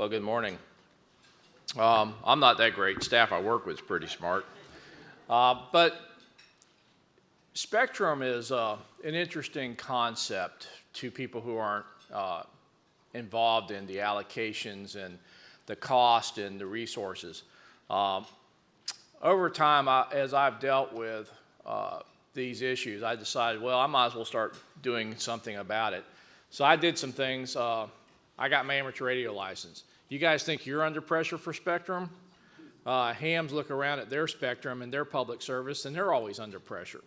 Well, good morning. I'm not that great. Staff I work with is pretty smart. But spectrum is an interesting concept to people who aren't involved in the allocations and the cost and the resources. Over time, as I've dealt with these issues, I decided, well, I might as well start doing something about it. So I did some things. I got my amateur radio license. You guys think you're under pressure for spectrum? Hams look around at their spectrum and their public service, and they're always under pressure.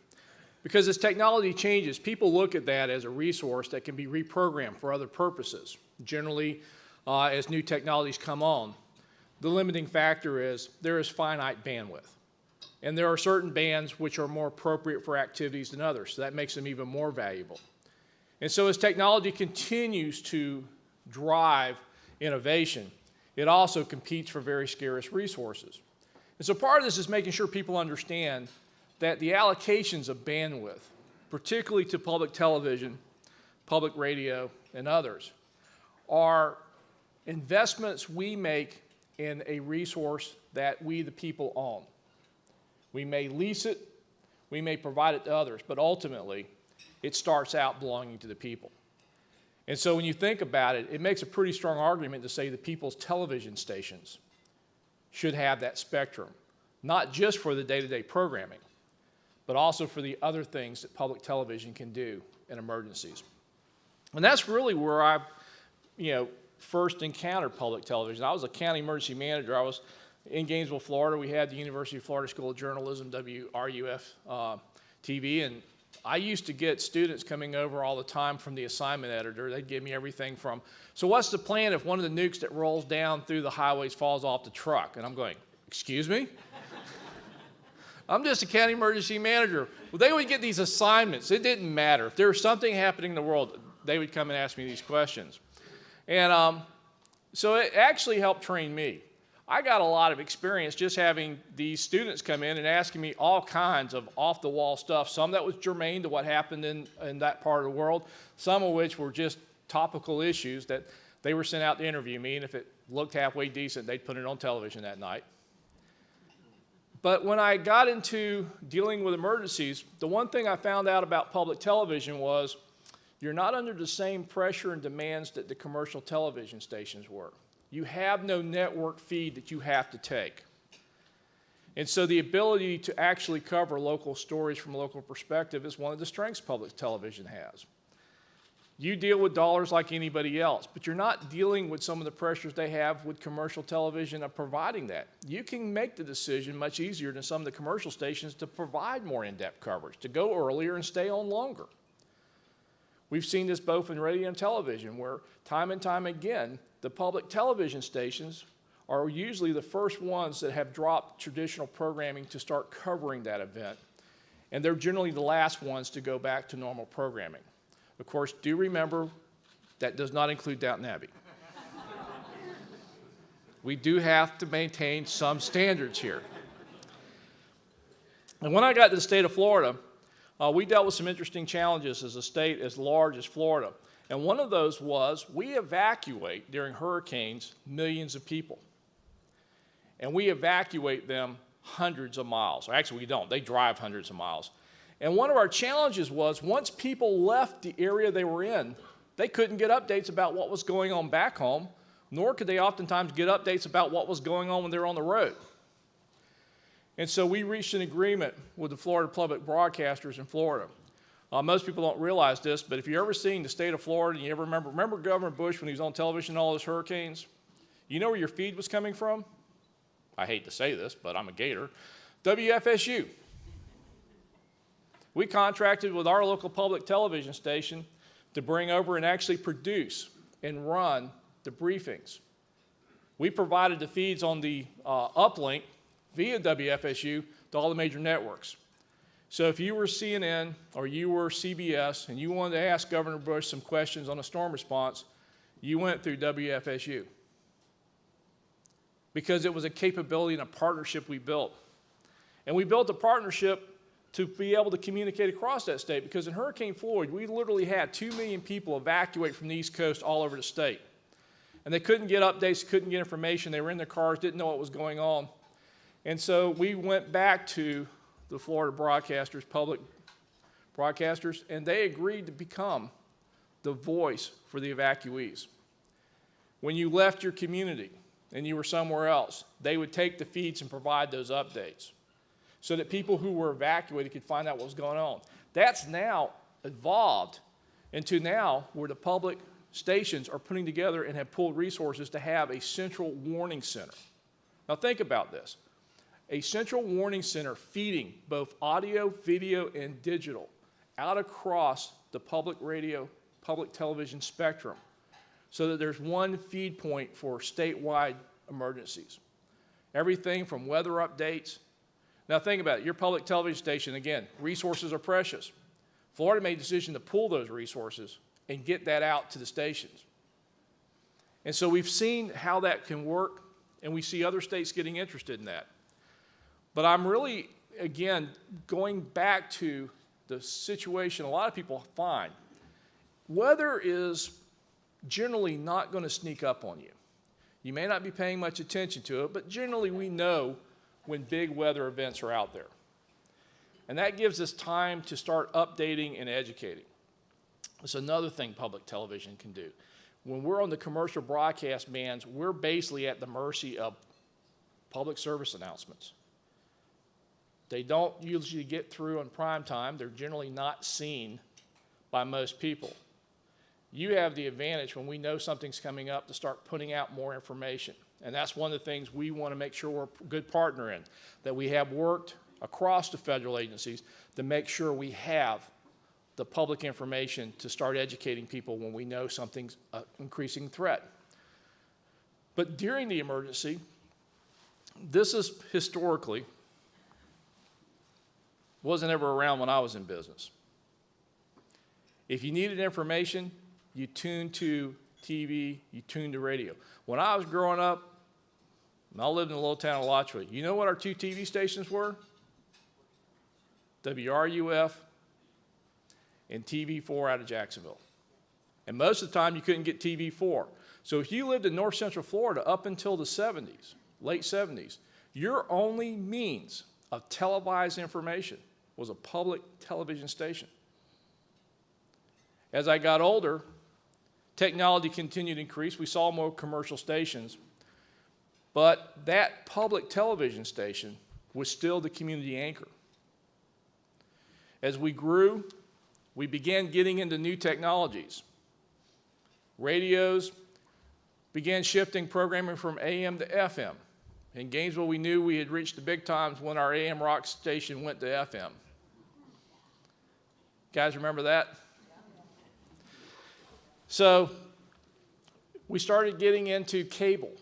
Because as technology changes, people look at that as a resource that can be reprogrammed for other purposes. Generally, as new technologies come on, the limiting factor is there is finite bandwidth. And there are certain bands which are more appropriate for activities than others, so that makes them even more valuable. And so as technology continues to drive innovation, it also competes for very scarce resources. And so part of this is making sure people understand that the allocations of bandwidth, particularly to public television, public radio, and others, are investments we make in a resource that we, the people, own. We may lease it, we may provide it to others, but ultimately, it starts out belonging to the people. And so when you think about it, it makes a pretty strong argument to say that people's television stations should have that spectrum, not just for the day-to-day programming, but also for the other things that public television can do in emergencies. And that's really where I, first encountered public television. I was a county emergency manager. I was in Gainesville, Florida. We had the University of Florida School of Journalism, WRUF TV, and I used to get students coming over all the time from the assignment editor. They'd give me everything from, so what's the plan if one of the nukes that rolls down through the highways falls off the truck? And I'm going, excuse me? I'm just a county emergency manager. Well, they would get these assignments. It didn't matter. If there was something happening in the world, they would come and ask me these questions. And so it actually helped train me. I got a lot of experience just having these students come in and asking me all kinds of off-the-wall stuff, some that was germane to what happened in that part of the world, some of which were just topical issues that they were sent out to interview me, and if it looked halfway decent, they'd put it on television that night. But when I got into dealing with emergencies, the one thing I found out about public television was you're not under the same pressure and demands that the commercial television stations were. You have no network feed that you have to take. And so the ability to actually cover local stories from a local perspective is one of the strengths public television has. You deal with dollars like anybody else, but you're not dealing with some of the pressures they have with commercial television of providing that. You can make the decision much easier than some of the commercial stations to provide more in-depth coverage, to go earlier and stay on longer. We've seen this both in radio and television, where time and time again, the public television stations are usually the first ones that have dropped traditional programming to start covering that event. And they're generally the last ones to go back to normal programming. Of course, do remember, that does not include Downton Abbey. We do have to maintain some standards here. And when I got to the state of Florida, we dealt with some interesting challenges as a state as large as Florida. And one of those was we evacuate during hurricanes millions of people. And we evacuate them hundreds of miles. Or actually, we don't. They drive hundreds of miles. And one of our challenges was once people left the area they were in, they couldn't get updates about what was going on back home, nor could they oftentimes get updates about what was going on when they were on the road. And so we reached an agreement with the Florida public broadcasters in Florida. Most people don't realize this, but if you've ever seen the state of Florida, and you ever remember Governor Bush when he was on television, all those hurricanes? You know where your feed was coming from? I hate to say this, but I'm a Gator. WFSU. We contracted with our local public television station to bring over and actually produce and run the briefings. We provided the feeds on the uplink via WFSU to all the major networks. So if you were CNN or you were CBS and you wanted to ask Governor Bush some questions on a storm response, you went through WFSU. Because it was a capability and a partnership we built. And we built a partnership to be able to communicate across that state, because in Hurricane Floyd, we literally had 2 million people evacuate from the East Coast all over the state. And they couldn't get updates, couldn't get information. They were in their cars, didn't know what was going on. And so we went back to the Florida broadcasters, public broadcasters, and they agreed to become the voice for the evacuees. When you left your community and you were somewhere else, they would take the feeds and provide those updates so that people who were evacuated could find out what was going on. That's now evolved into now where the public stations are putting together and have pulled resources to have a central warning center. Now think about this. A central warning center feeding both audio, video, and digital out across the public radio, public television spectrum so that there's one feed point for statewide emergencies. Everything from weather updates. Now think about it. Your public television station, again, resources are precious. Florida made a decision to pull those resources and get that out to the stations. And so we've seen how that can work, and we see other states getting interested in that. But I'm really, again, going back to the situation a lot of people find. Weather is generally not going to sneak up on you. You may not be paying much attention to it, but generally we know when big weather events are out there. And that gives us time to start updating and educating. It's another thing public television can do. When we're on the commercial broadcast bands, we're basically at the mercy of public service announcements. They don't usually get through on prime time. They're generally not seen by most people. You have the advantage when we know something's coming up to start putting out more information. And that's one of the things we want to make sure we're a good partner in, that we have worked across the federal agencies to make sure we have the public information to start educating people when we know something's an increasing threat. But during the emergency, this is historically, wasn't ever around when I was in business. If you needed information, you tuned to TV, you tuned to radio. When I was growing up, and I lived in a little town of Alachua, you know what our two TV stations were? WRUF and TV4 out of Jacksonville. And most of the time you couldn't get TV4. So if you lived in north central Florida up until the 70s, late 70s, your only means of televised information was a public television station. As I got older, technology continued to increase. We saw more commercial stations. But that public television station was still the community anchor. As we grew, we began getting into new technologies. Radios began shifting programming from AM to FM. In Gainesville, we knew we had reached the big times when our AM rock station went to FM. Guys remember that? So we started getting into cable.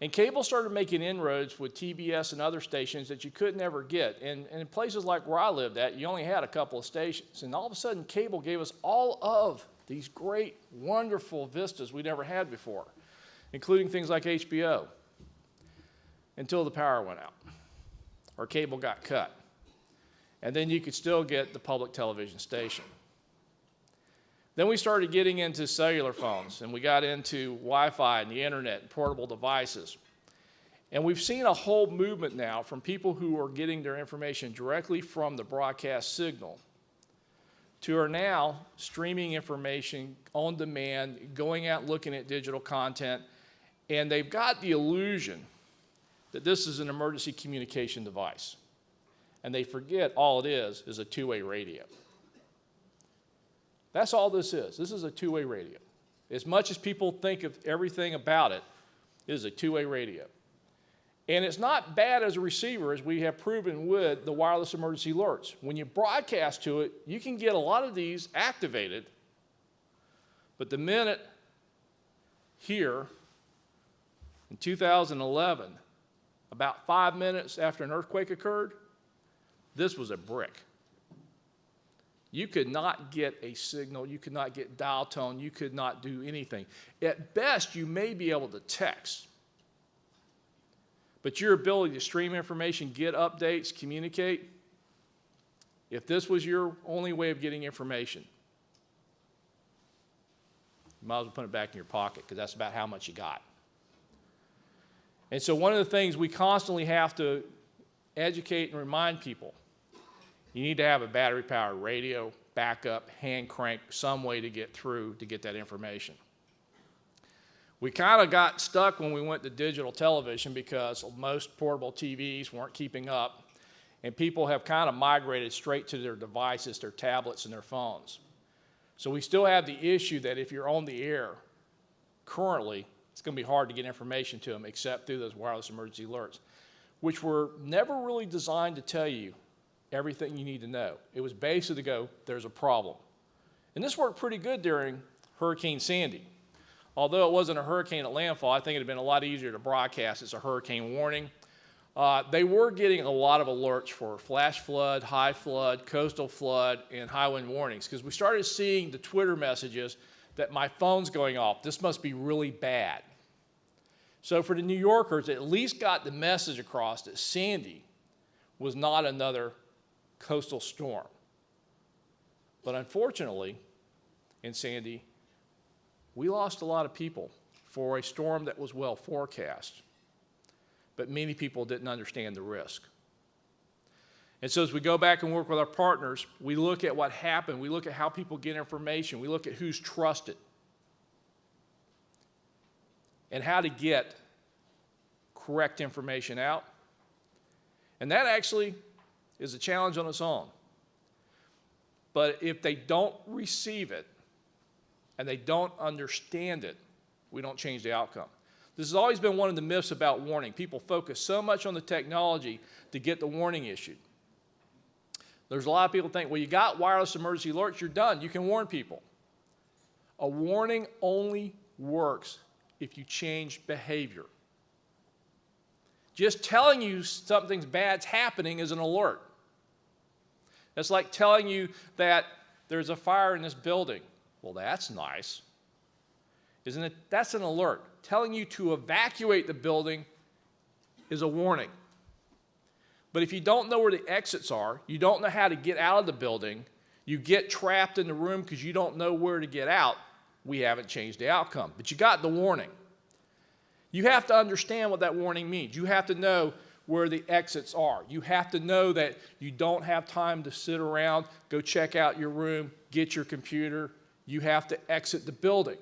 And cable started making inroads with TBS and other stations that you could never get. And in places like where I lived at, you only had a couple of stations. And all of a sudden, cable gave us all of these great, wonderful vistas we never had before, including things like HBO, until the power went out or cable got cut. And then you could still get the public television station. Then we started getting into cellular phones, and we got into Wi-Fi and the internet and portable devices. And we've seen a whole movement now from people who are getting their information directly from the broadcast signal to are now streaming information on demand, going out looking at digital content, and they've got the illusion that this is an emergency communication device. And they forget all it is a two-way radio. That's all this is. This is a two-way radio. As much as people think of everything about it, it is a two-way radio. And it's not bad as a receiver, as we have proven with the wireless emergency alerts. When you broadcast to it, you can get a lot of these activated, but the minute here in 2011, about 5 minutes after an earthquake occurred, this was a brick. You could not get a signal, you could not get dial tone, you could not do anything. At best, you may be able to text. But your ability to stream information, get updates, communicate, if this was your only way of getting information, you might as well put it back in your pocket because that's about how much you got. And so one of the things we constantly have to educate and remind people, you need to have a battery-powered radio, backup, hand crank, some way to get through to get that information. We kind of got stuck when we went to digital television because most portable TVs weren't keeping up, and people have kind of migrated straight to their devices, their tablets, and their phones. So we still have the issue that if you're on the air currently, it's going to be hard to get information to them except through those wireless emergency alerts, which were never really designed to tell you everything you need to know. It was basically to go, there's a problem. And this worked pretty good during Hurricane Sandy. Although it wasn't a hurricane at landfall, I think it would have been a lot easier to broadcast as a hurricane warning. They were getting a lot of alerts for flash flood, high flood, coastal flood, and high wind warnings because we started seeing the Twitter messages that my phone's going off. This must be really bad. So for the New Yorkers, it at least got the message across that Sandy was not another coastal storm. But unfortunately, in Sandy, we lost a lot of people for a storm that was well forecast. But many people didn't understand the risk. And so as we go back and work with our partners, we look at what happened. We look at how people get information. We look at who's trusted and how to get correct information out. And that actually is a challenge on its own. But if they don't receive it and they don't understand it, we don't change the outcome. This has always been one of the myths about warning. People focus so much on the technology to get the warning issued. There's a lot of people think, well, you got wireless emergency alerts, you're done. You can warn people. A warning only works if you change behavior. Just telling you something's bad's happening is an alert. That's like telling you that there's a fire in this building. Well, that's nice. Isn't it? That's an alert. Telling you to evacuate the building is a warning. But if you don't know where the exits are, you don't know how to get out of the building, you get trapped in the room because you don't know where to get out, we haven't changed the outcome. But you got the warning. You have to understand what that warning means. You have to know where the exits are. You have to know that you don't have time to sit around, go check out your room, get your computer. You have to exit the building.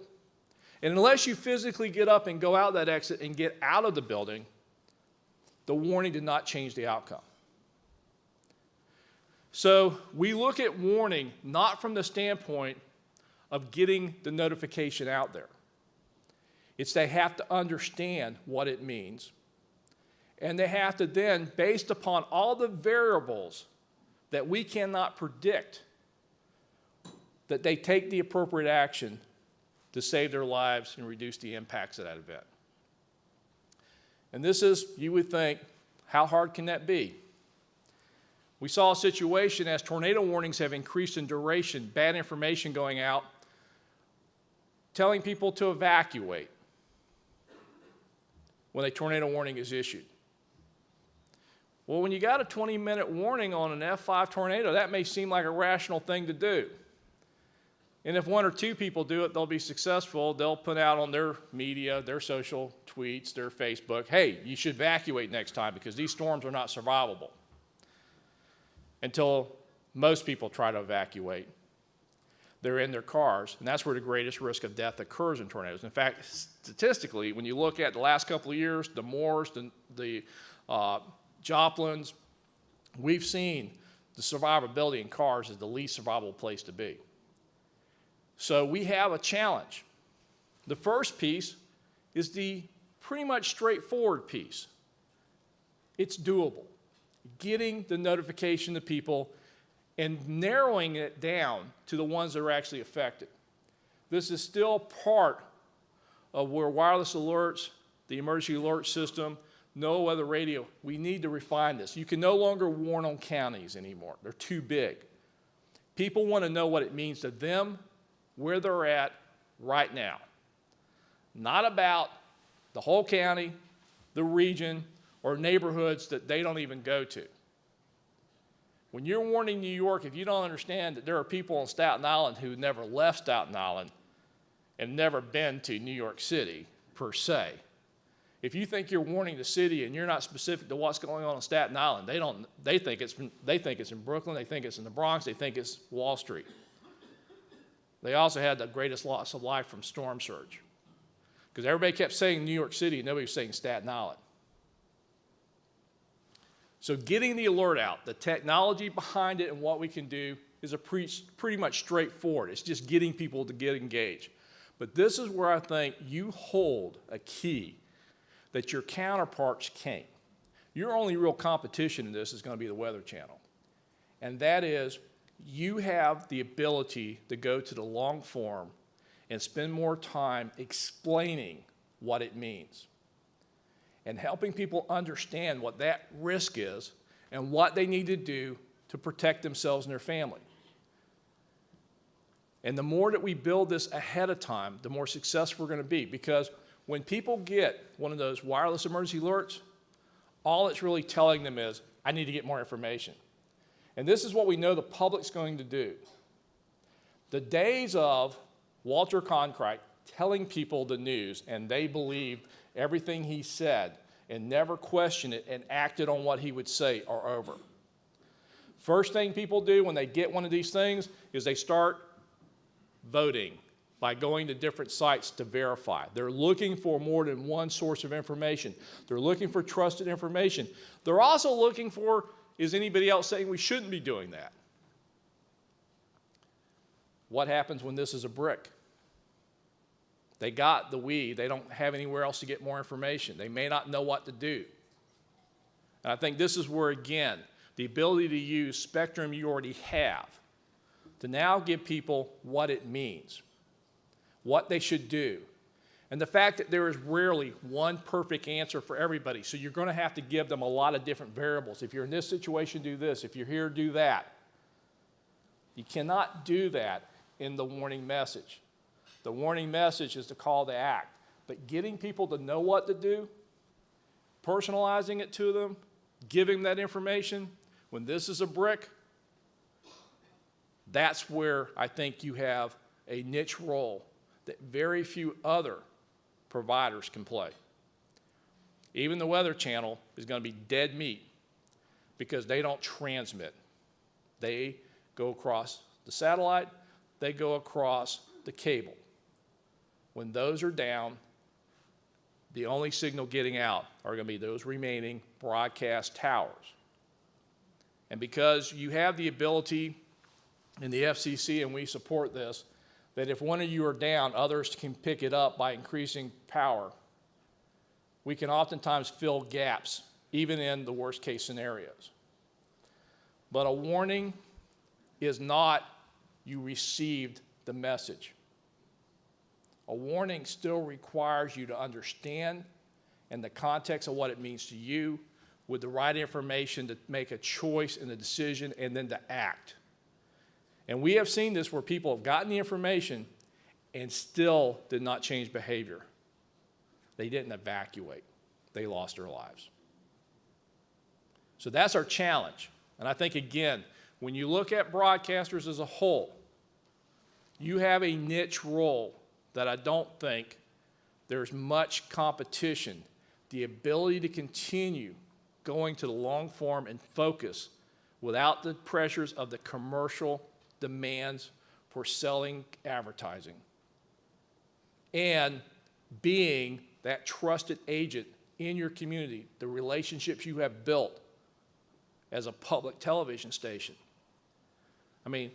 And unless you physically get up and go out that exit and get out of the building, the warning did not change the outcome. So we look at warning not from the standpoint of getting the notification out there. It's they have to understand what it means. And they have to then, based upon all the variables that we cannot predict, that they take the appropriate action to save their lives and reduce the impacts of that event. And this is, you would think, how hard can that be? We saw a situation as tornado warnings have increased in duration, bad information going out, telling people to evacuate when a tornado warning is issued. Well, when you got a 20-minute warning on an F5 tornado, that may seem like a rational thing to do. And if one or two people do it, they'll be successful. They'll put out on their media, their social tweets, their Facebook, hey, you should evacuate next time because these storms are not survivable. Until most people try to evacuate. They're in their cars, and that's where the greatest risk of death occurs in tornadoes. In fact, statistically, when you look at the last couple of years, the Moores, the Joplins, we've seen the survivability in cars is the least survivable place to be. So we have a challenge. The first piece is the pretty much straightforward piece. It's doable. Getting the notification to people and narrowing it down to the ones that are actually affected. This is still part of where wireless alerts, the emergency alert system, no weather radio, we need to refine this. You can no longer warn on counties anymore. They're too big. People want to know what it means to them, where they're at right now. Not about the whole county, the region, or neighborhoods that they don't even go to. When you're warning New York, if you don't understand that there are people on Staten Island who never left Staten Island, and never been to New York City per se, if you think you're warning the city and you're not specific to what's going on Staten Island, they think it's in Brooklyn, they think it's in the Bronx, they think it's Wall Street. They also had the greatest loss of life from storm surge, because everybody kept saying New York City and nobody was saying Staten Island. So getting the alert out, the technology behind it and what we can do is pretty much straightforward. It's just getting people to get engaged. But this is where I think you hold a key that your counterparts can't. Your only real competition in this is going to be the Weather Channel. And that is, you have the ability to go to the long form and spend more time explaining what it means and helping people understand what that risk is and what they need to do to protect themselves and their family. And the more that we build this ahead of time, the more successful we're going to be, because when people get one of those wireless emergency alerts, all it's really telling them is, I need to get more information. And this is what we know the public's going to do. The days of Walter Cronkite telling people the news and they believed everything he said and never questioned it and acted on what he would say are over. First thing people do when they get one of these things is they start voting by going to different sites to verify. They're looking for more than one source of information. They're looking for trusted information. They're also looking for, is anybody else saying we shouldn't be doing that? What happens when this is a brick? They got the we, they don't have anywhere else to get more information. They may not know what to do. And I think this is where, again, the ability to use spectrum you already have to now give people what it means, what they should do, and the fact that there is rarely one perfect answer for everybody. So you're going to have to give them a lot of different variables. If you're in this situation, do this. If you're here, do that. You cannot do that in the warning message. The warning message is the call to act. But getting people to know what to do, personalizing it to them, giving them that information, when this is a brick, that's where I think you have a niche role that very few other providers can play. Even the Weather Channel is going to be dead meat because they don't transmit. They go across the satellite, they go across the cable. When those are down, the only signal getting out are going to be those remaining broadcast towers. And because you have the ability in the FCC, and we support this, that if one of you are down, others can pick it up by increasing power. We can oftentimes fill gaps, even in the worst case scenarios. But a warning is not you received the message. A warning still requires you to understand in the context of what it means to you, with the right information to make a choice and a decision, and then to act. And we have seen this where people have gotten the information and still did not change behavior. They didn't evacuate. They lost their lives. So that's our challenge. And I think, again, when you look at broadcasters as a whole, you have a niche role that I don't think there's much competition. The ability to continue going to the long form and focus without the pressures of the commercial demands for selling advertising, and being that trusted agent in your community, the relationships you have built as a public television station. I mean,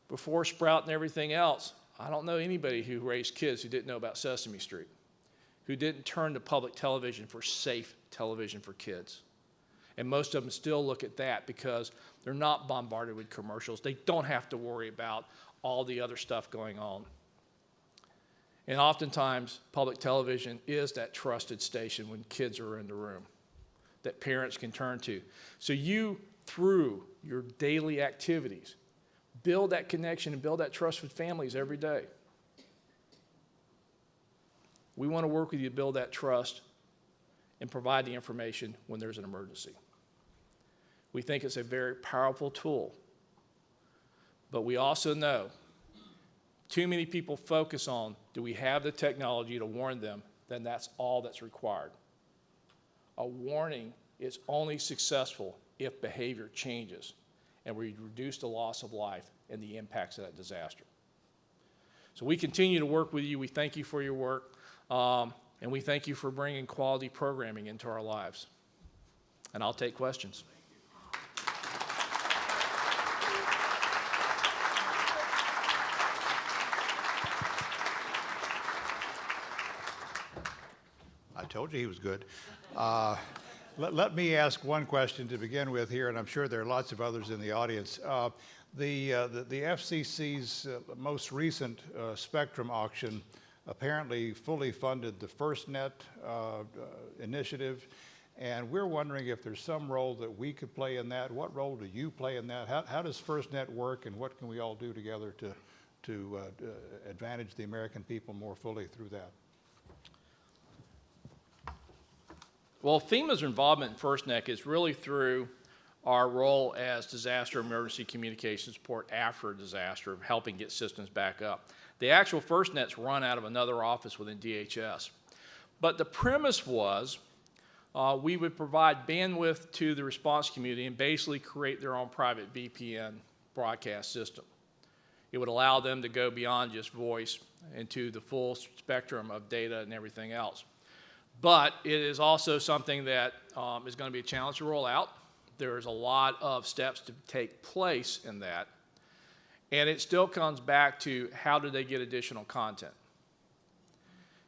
before Sprout and everything else, I don't know anybody who raised kids who didn't know about Sesame Street, who didn't turn to public television for safe television for kids. And most of them still look at that because they're not bombarded with commercials. They don't have to worry about all the other stuff going on. And oftentimes, public television is that trusted station when kids are in the room that parents can turn to. So you, through your daily activities, build that connection and build that trust with families every day. We want to work with you to build that trust and provide the information when there's an emergency. We think it's a very powerful tool. But we also know too many people focus on, do we have the technology to warn them, then that's all that's required. A warning is only successful if behavior changes and we reduce the loss of life and the impacts of that disaster. So we continue to work with you. We thank you for your work, and we thank you for bringing quality programming into our lives. And I'll take questions. I told you he was good. Let me ask one question to begin with here, and I'm sure there are lots of others in the audience. The FCC's most recent spectrum auction apparently fully funded the FirstNet initiative, and we're wondering if there's some role that we could play in that. What role do you play in that? How does FirstNet work, and what can we all do together to advantage the American people more fully through that? Well, FEMA's involvement in FirstNet is really through our role as disaster emergency communication support after a disaster, of helping get systems back up. The actual FirstNet's run out of another office within DHS. But the premise was we would provide bandwidth to the response community and basically create their own private VPN broadcast system. It would allow them to go beyond just voice into the full spectrum of data and everything else. But it is also something that is going to be a challenge to roll out. There's a lot of steps to take place in that. And it still comes back to how do they get additional content.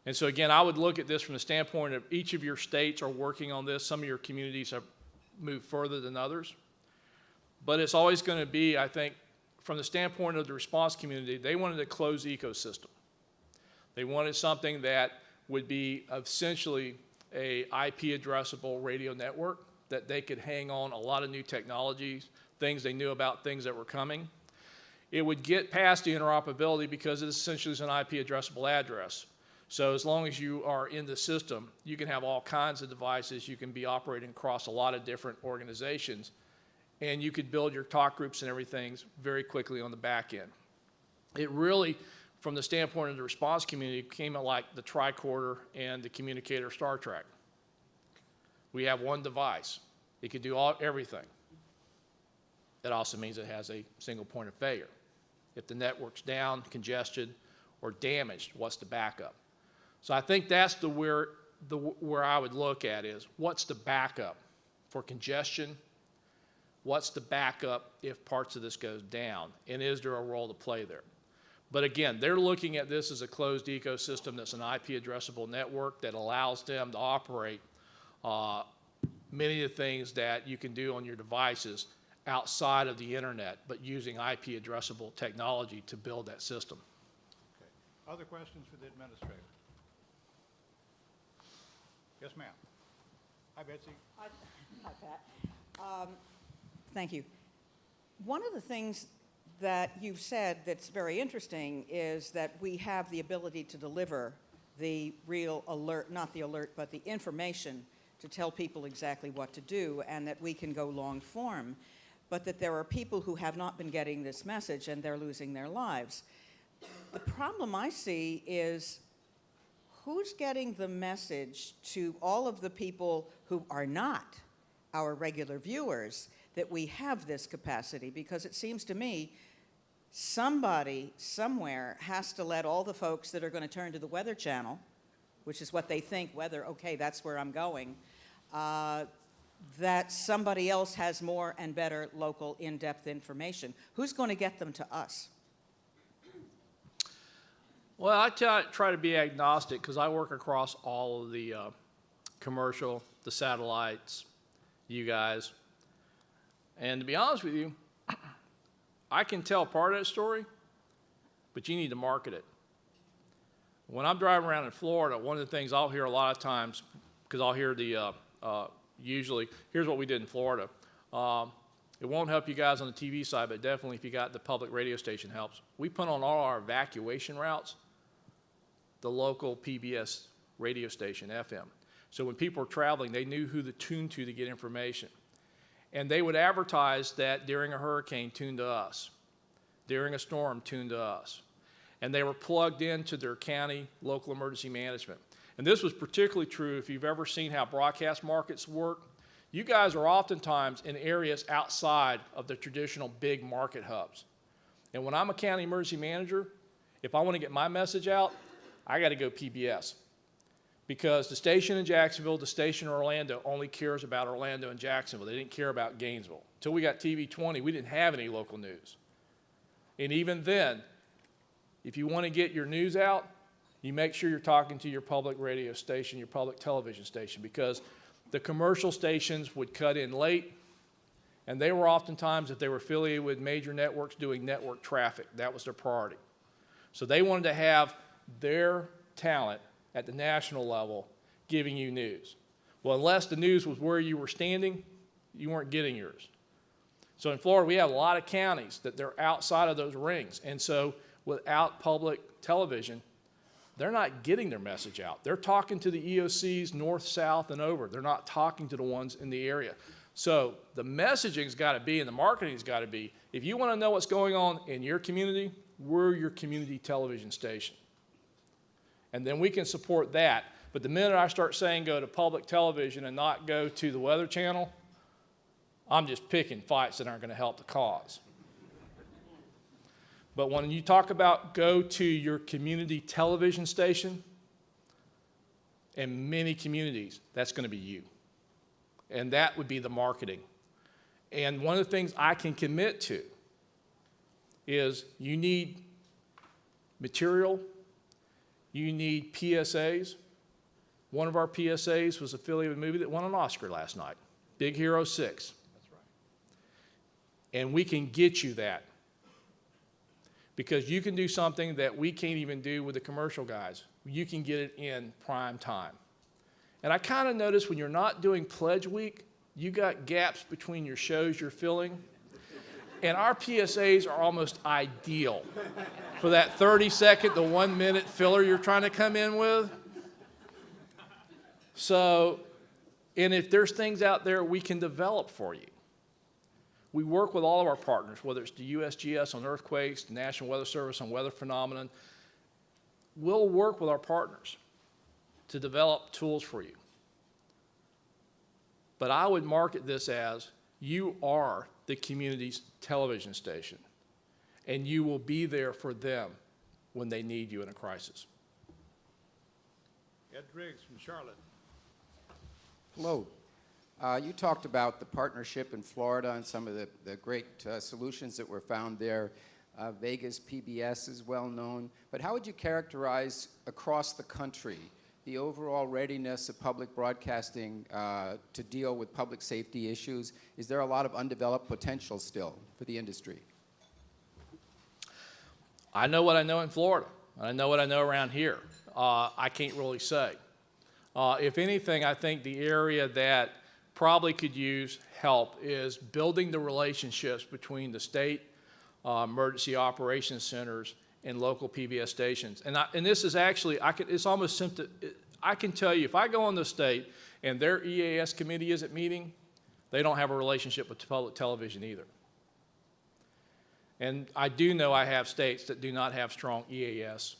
And so again, I would look at this from the standpoint of each of your states are working on this. Some of your communities have moved further than others. But it's always going to be, I think, from the standpoint of the response community, they wanted a closed ecosystem. They wanted something that would be essentially a IP addressable radio network that they could hang on a lot of new technologies, things they knew about, things that were coming. It would get past the interoperability because it essentially is an IP addressable address. So as long as you are in the system, you can have all kinds of devices. You can be operating across a lot of different organizations, and you could build your talk groups and everything very quickly on the back end. It really, from the standpoint of the response community, came out like the tricorder and the communicator Star Trek. We have one device. It can do everything. That also means it has a single point of failure. If the network's down, congested, or damaged, what's the backup? So I think that's where I would look at is, what's the backup for congestion? What's the backup if parts of this goes down? And is there a role to play there? But again, they're looking at this as a closed ecosystem that's an IP addressable network that allows them to operate many of the things that you can do on your devices outside of the internet, but using IP addressable technology to build that system. Okay. Other questions for the administrator? Yes, ma'am. Hi, Betsy. Hi, Pat. Thank you. One of the things that you've said that's very interesting is that we have the ability to deliver the real alert, not the alert, but the information to tell people exactly what to do, and that we can go long form, but that there are people who have not been getting this message and they're losing their lives. The problem I see is who's getting the message to all of the people who are not our regular viewers that we have this capacity, because it seems to me somebody somewhere has to let all the folks that are going to turn to the Weather Channel, which is what they think, weather, okay, that's where I'm going, that somebody else has more and better local in-depth information. Who's going to get them to us? Well, I try to be agnostic because I work across all of the commercial, the satellites, you guys. And to be honest with you, I can tell part of that story, but you need to market it. When I'm driving around in Florida, one of the things I'll hear a lot of times, because I'll hear the, usually, here's what we did in Florida. It won't help you guys on the TV side, but definitely if you got the public radio station helps. We put on all our evacuation routes the local PBS radio station, FM. So when people were traveling, they knew who to tune to get information. And they would advertise that during a hurricane, tune to us. During a storm, tune to us. and they were plugged into their county local emergency management. And this was particularly true if you've ever seen how broadcast markets work. You guys are oftentimes in areas outside of the traditional big market hubs. And when I'm a county emergency manager, if I want to get my message out, I got to go PBS. Because the station in Jacksonville, the station in Orlando only cares about Orlando and Jacksonville. They didn't care about Gainesville. Until we got TV 20, we didn't have any local news. And even then, if you want to get your news out, you make sure you're talking to your public radio station, your public television station, because the commercial stations would cut in late, and they were oftentimes, if they were affiliated with major networks, doing network traffic. That was their priority. So they wanted to have their talent at the national level giving you news. Well, unless the news was where you were standing, you weren't getting yours. So in Florida, we have a lot of counties that they're outside of those rings. And so without public television, they're not getting their message out. They're talking to the EOCs north, south, and over. They're not talking to the ones in the area. So the messaging's got to be, and the marketing's got to be, if you want to know what's going on in your community, we're your community television station. And then we can support that. But the minute I start saying go to public television and not go to the Weather Channel, I'm just picking fights that aren't going to help the cause. But when you talk about go to your community television station, in many communities, that's going to be you. And that would be the marketing. And one of the things I can commit to is you need material, you need PSAs. One of our PSAs was affiliated with a movie that won an Oscar last night, Big Hero 6. That's right. And we can get you that. Because you can do something that we can't even do with the commercial guys. You can get it in prime time. And I kind of notice when you're not doing Pledge Week, you got gaps between your shows you're filling. And our PSAs are almost ideal for that 30-second to 1 minute filler you're trying to come in with. So, and if there's things out there we can develop for you. We work with all of our partners, whether it's the USGS on earthquakes, the National Weather Service on weather phenomenon. We'll work with our partners to develop tools for you. But I would market this as you are the community's television station, and you will be there for them when they need you in a crisis. Ed Driggs from Charlotte. Hello. You talked about the partnership in Florida and some of the great solutions that were found there. Vegas PBS is well known. But how would you characterize across the country the overall readiness of public broadcasting to deal with public safety issues? Is there a lot of undeveloped potential still for the industry? I know what I know in Florida. I know what I know around here. I can't really say. If anything, I think the area that probably could use help is building the relationships between the state emergency operations centers and local PBS stations. And this is actually, it's almost simple. I can tell you, if I go on the state and their EAS committee isn't meeting, they don't have a relationship with public television either. And I do know I have states that do not have strong EAS.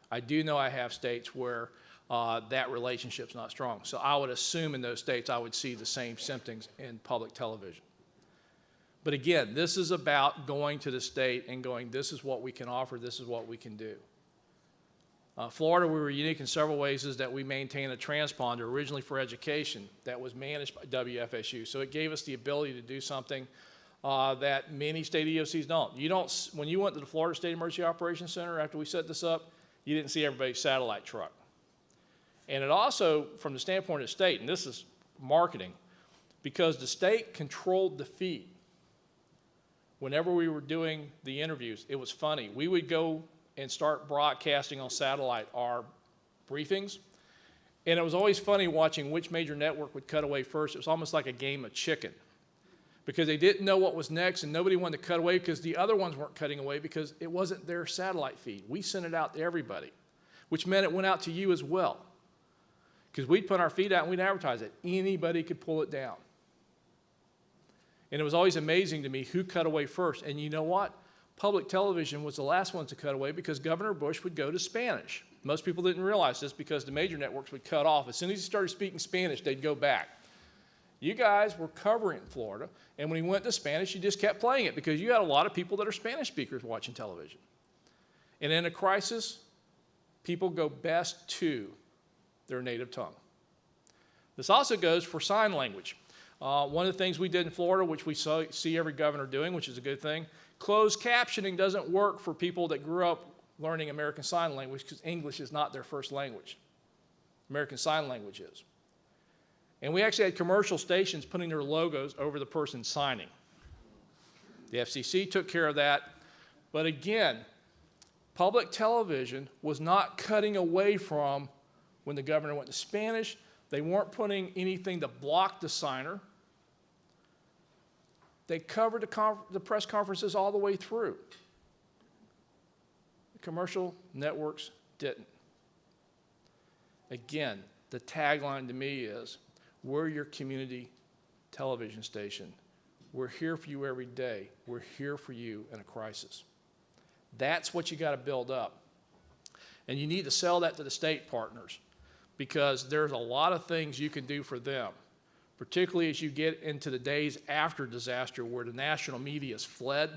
I do know I have states where that relationship's not strong. So I would assume in those states I would see the same symptoms in public television. But again, this is about going to the state and going, this is what we can offer, this is what we can do. Florida, we were unique in several ways, is that we maintained a transponder originally for education that was managed by WFSU. So it gave us the ability to do something that many state EOCs don't. When you went to the Florida State Emergency Operations Center after we set this up, you didn't see everybody's satellite truck. And it also, from the standpoint of the state, and this is marketing, because the state controlled the feed. Whenever we were doing the interviews, it was funny. We would go and start broadcasting on satellite our briefings, and it was always funny watching which major network would cut away first. It was almost like a game of chicken, because they didn't know what was next, and nobody wanted to cut away because the other ones weren't cutting away because it wasn't their satellite feed. We sent it out to everybody, which meant it went out to you as well. Because we'd put our feed out and we'd advertise it. Anybody could pull it down. And it was always amazing to me who cut away first. And you know what? public television was the last one to cut away because Governor Bush would go to Spanish. Most people didn't realize this because the major networks would cut off. As soon as he started speaking Spanish, they'd go back. You guys were covering Florida, and when he went to Spanish, you just kept playing it because you had a lot of people that are Spanish speakers watching television. And in a crisis, people go best to their native tongue. This also goes for sign language. One of the things we did in Florida, which we see every governor doing, which is a good thing, closed captioning doesn't work for people that grew up learning American Sign Language because English is not their first language. American Sign Language is. And we actually had commercial stations putting their logos over the person signing. The FCC took care of that. But again, public television was not cutting away from when the governor went to Spanish. They weren't putting anything to block the signer. They covered the press conferences all the way through. The commercial networks didn't. Again, the tagline to me is, we're your community television station. We're here for you every day. We're here for you in a crisis. That's what you got to build up. And you need to sell that to the state partners because there's a lot of things you can do for them, particularly as you get into the days after disaster where the national media has fled,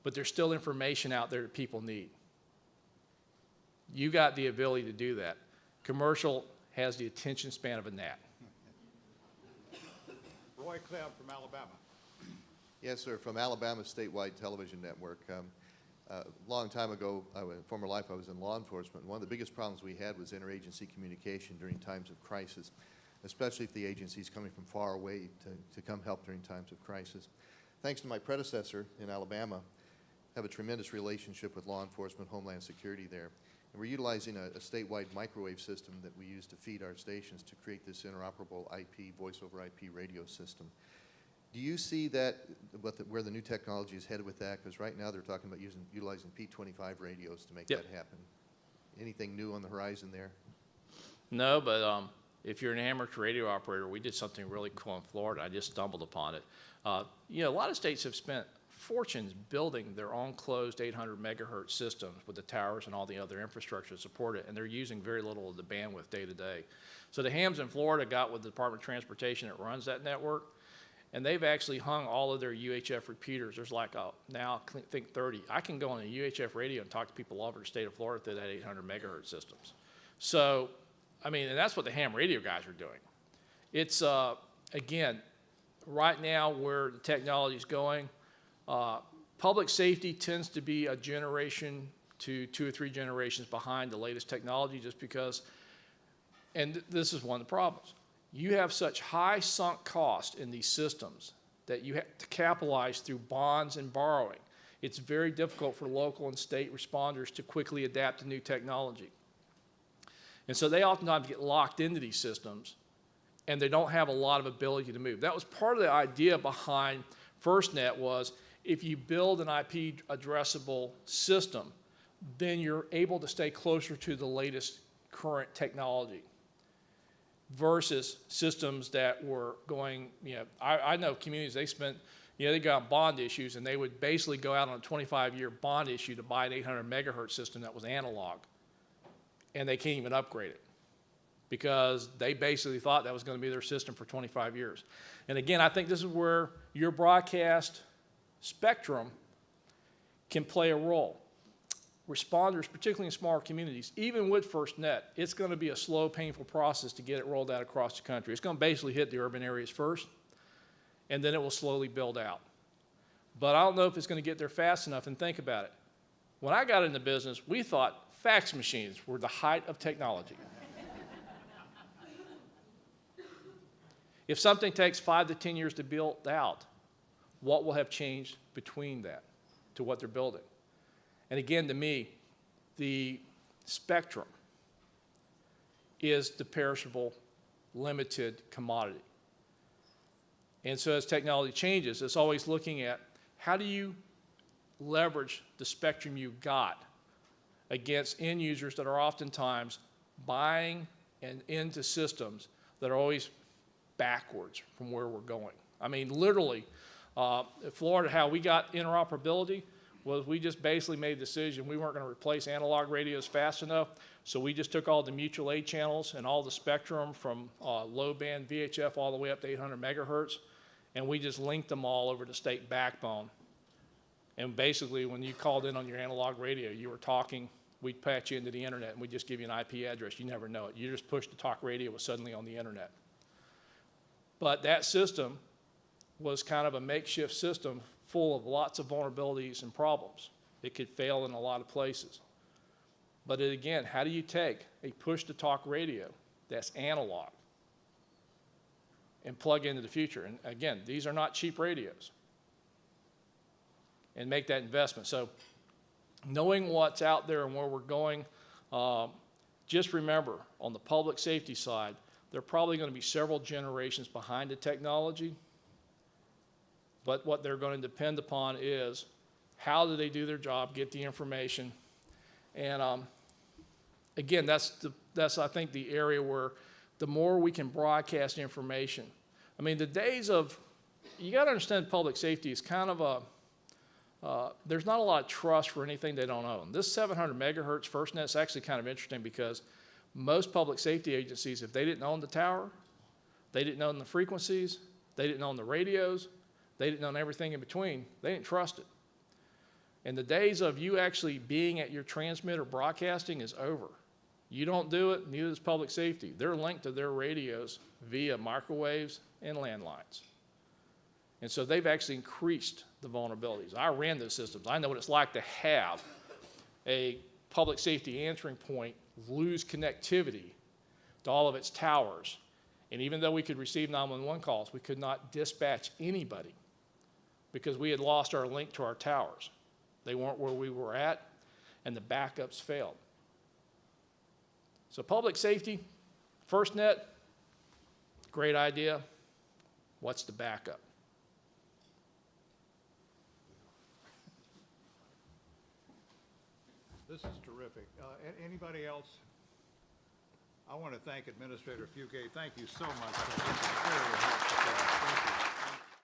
but there's still information out there that people need. You got the ability to do that. Commercial has the attention span of a gnat. Roy Clem from Alabama. Yes, sir, from Alabama Statewide Television Network. A long time ago, in former life, I was in law enforcement. One of the biggest problems we had was interagency communication during times of crisis, especially if the agency's coming from far away to come help during times of crisis. Thanks to my predecessor in Alabama, I have a tremendous relationship with law enforcement, Homeland Security there. And we're utilizing a statewide microwave system that we use to feed our stations to create this interoperable IP, voice over IP radio system. Do you see that, where the new technology is headed with that? Because right now they're talking about utilizing P25 radios to make that happen. Anything new on the horizon there? No, but if you're an amateur radio operator, we did something really cool in Florida. I just stumbled upon it. A lot of states have spent fortunes building their own closed 800 megahertz systems with the towers and all the other infrastructure to support it, and they're using very little of the bandwidth day to day. So the hams in Florida got with the Department of Transportation that runs that network, and they've actually hung all of their UHF repeaters. There's like now I think 30. I can go on a UHF radio and talk to people all over the state of Florida through that 800 megahertz systems. So, I mean, and that's what the ham radio guys are doing. It's, again, right now where the technology is going, public safety tends to be a generation to 2 or 3 generations behind the latest technology just because, and this is one of the problems, you have such high sunk cost in these systems that you have to capitalize through bonds and borrowing. It's very difficult for local and state responders to quickly adapt to new technology. And so they oftentimes get locked into these systems and they don't have a lot of ability to move. That was part of the idea behind FirstNet was if you build an IP addressable system, then you're able to stay closer to the latest current technology versus systems that were going, I know communities, they spent, they got bond issues and they would basically go out on a 25-year bond issue to buy an 800 megahertz system that was analog. And they can't even upgrade it because they basically thought that was going to be their system for 25 years. And again, I think this is where your broadcast spectrum can play a role. Responders, particularly in smaller communities, even with FirstNet, it's going to be a slow, painful process to get it rolled out across the country. It's going to basically hit the urban areas first, and then it will slowly build out. But I don't know if it's going to get there fast enough, and think about it. When I got into business, we thought fax machines were the height of technology. If something takes 5 to 10 years to build out, what will have changed between that to what they're building? And again, to me, the spectrum is the perishable, limited commodity. And so as technology changes, it's always looking at how do you leverage the spectrum you got against end users that are oftentimes buying and into systems that are always backwards from where we're going. I mean, literally, In Florida, how we got interoperability was we just basically made a decision we weren't going to replace analog radios fast enough, so we just took all the mutual aid channels and all the spectrum from low band VHF all the way up to 800 megahertz, and we just linked them all over the state backbone. And basically, when you called in on your analog radio, you were talking, we'd patch you into the internet, and we'd just give you an IP address. You never know it. You just push the talk radio, it was suddenly on the internet. But that system was kind of a makeshift system full of lots of vulnerabilities and problems. It could fail in a lot of places. But again, how do you take a push-to-talk radio that's analog and plug into the future? And again, these are not cheap radios. And make that investment. So knowing what's out there and where we're going, just remember, on the public safety side, they're probably going to be several generations behind the technology. But what they're going to depend upon is how do they do their job, get the information. And again, that's I think the area where the more we can broadcast information. I mean, the days of, you got to understand public safety is kind of a, there's not a lot of trust for anything they don't own. This 700 megahertz FirstNet is actually kind of interesting because most public safety agencies, if they didn't own the tower, they didn't own the frequencies, they didn't own the radios, they didn't own everything in between, they didn't trust it. And the days of you actually being at your transmitter broadcasting is over. You don't do it, neither does public safety. They're linked to their radios via microwaves and landlines. And so they've actually increased the vulnerabilities. I ran those systems. I know what it's like to have a public safety answering point lose connectivity to all of its towers. And even though we could receive 911 calls, we could not dispatch anybody because we had lost our link to our towers. They weren't where we were at, and the backups failed. So public safety, FirstNet, great idea. What's the backup? This is terrific. Anybody else? I want to thank Administrator Fugate. Thank you so much. This is very helpful. Thank you.